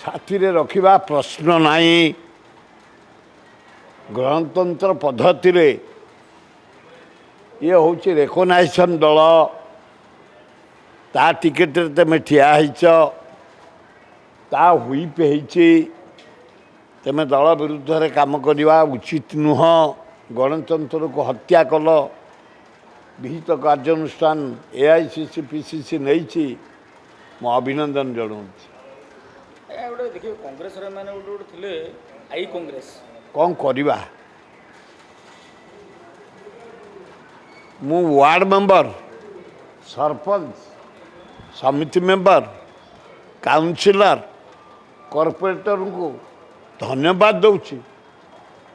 साथी रखा प्रश्न नहीं गणतंत्र पद्धति ये हूँ रेकग्नाइजेशन दल ता टिकेट तुम ठिया ता हुईप तुम दल विरुद्ध काम करवा उचित नुह गणतंत्र को हत्या कल विहित कार्यानुष्ठान एआईसीसी पीसीसी नहीं मो अभिनंदन जनाऊँ देखिए कांग्रेस थे आई कांग्रेस कौन करवा मु वार्ड मेंबर सरपंच समिति मेंबर काउंसिलर कॉर्पोरेटर को धन्यवाद दूची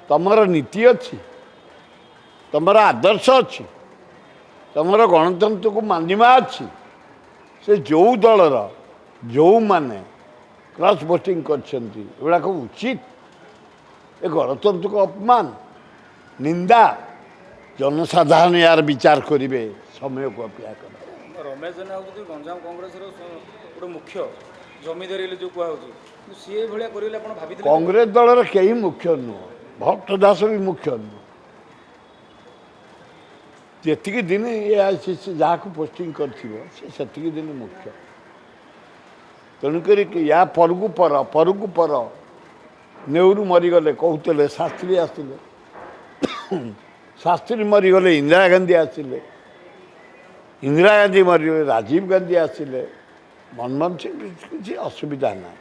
तमर नीति अच्छी तमर आदर्श अच्छी तमर गणतंत्र को मानिमा अच्छी से जो दलर जो माने क्रॉस वोटिंग कर उचित ए गणतंत्र को अपमान निंदा जनसाधारण यार विचार करेंगे समय को अपेक्षा कर रमेश जेना होती गंजाम कांग्रेस गोटे मुख्य जमीदारी जो कहूँ सी भाया करेंगे भाभी कांग्रेस दलर कई मुख्य नुह भक्त दास भी मुख्य नुह जी दिन एआईसीसी जहाँ को पोस्टिंग कर दिन मुख्य तेणुक या परकू पर नेहरू मरीगले कहते शास्त्री आसते शास्त्री मरीगले इंदिरा गांधी आसिले इंदिरा गांधी मरीगले राजीव गांधी आसिले मनमोहन सिंह किसी असुविधा ना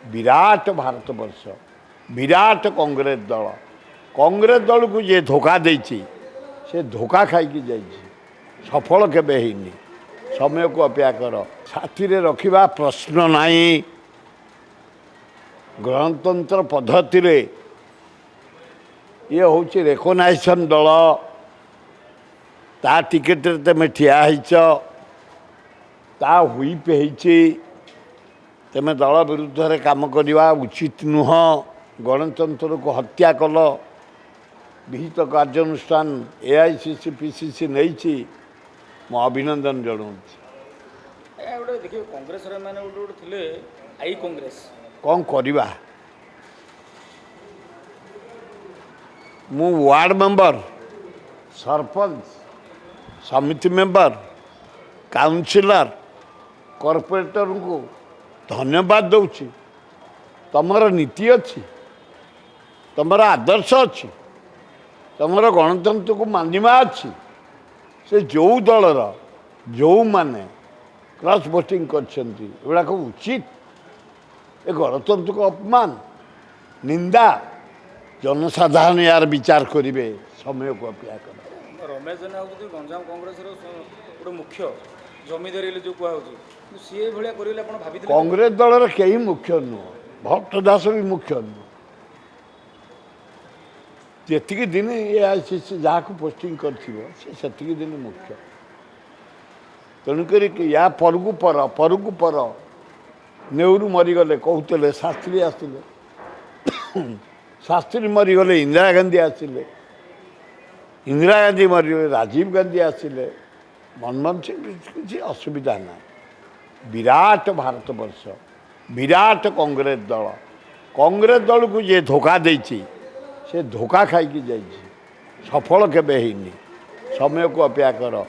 विराट भारत वर्ष विराट कांग्रेस दल को जे धोखा देती से धोखा खाई जा सफल केबे हैनी समय को अपेक्षा कर साथी रखा प्रश्न नहीं गणतंत्र पद्धति ये हूँ रेकग्नाइजेशन दल ता टिकेट तुम ठिया ता हुईप तुम दल विरुद्ध काम करवा उचित नुह गणतंत्र को हत्या कल विहित कार्यानुष्ठान एआईसीसी पीसीसी नहीं मो अभिनंदन जनाऊँ देखिए कांग्रेस थे आई कांग्रेस कौन करवा मु वार्ड मेंबर सरपंच समिति मेंबर काउंसिलर कॉर्पोरेटर को धन्यवाद दूची तमर नीति अच्छी तमर आदर्श अच्छी तमर गणतंत्र को मानिमा अच्छी से जो दलर जो माने क्रॉस वोटिंग कर उचित ए गणतंत्र को अपमान निंदा जनसाधारण यार विचार करेंगे समय को अपेक्षा कर रमेश जेना होती गंजाम कांग्रेस गोटे मुख्य जमीदारी जो कहूँ सी भाया करेंगे भाभी कांग्रेस दलर कई मुख्य नुह भक्त दास भी मुख्य नुह जी दिन एआईसीसी जहाँ को पोस्टिंग कर दिन मुख्य तेणुक या परकू पर नेहरू मरीगले कहते शास्त्री आसते शास्त्री मरीगले इंदिरा गांधी आसिले इंदिरा गांधी मरीगले राजीव गांधी आसिले मनमोहन सिंह किसी असुविधा ना विराट भारत वर्ष विराट कांग्रेस दल को जे धोखा देती से धोखा खाई जा सफल केबे हैनी समय को अपेक्षा कर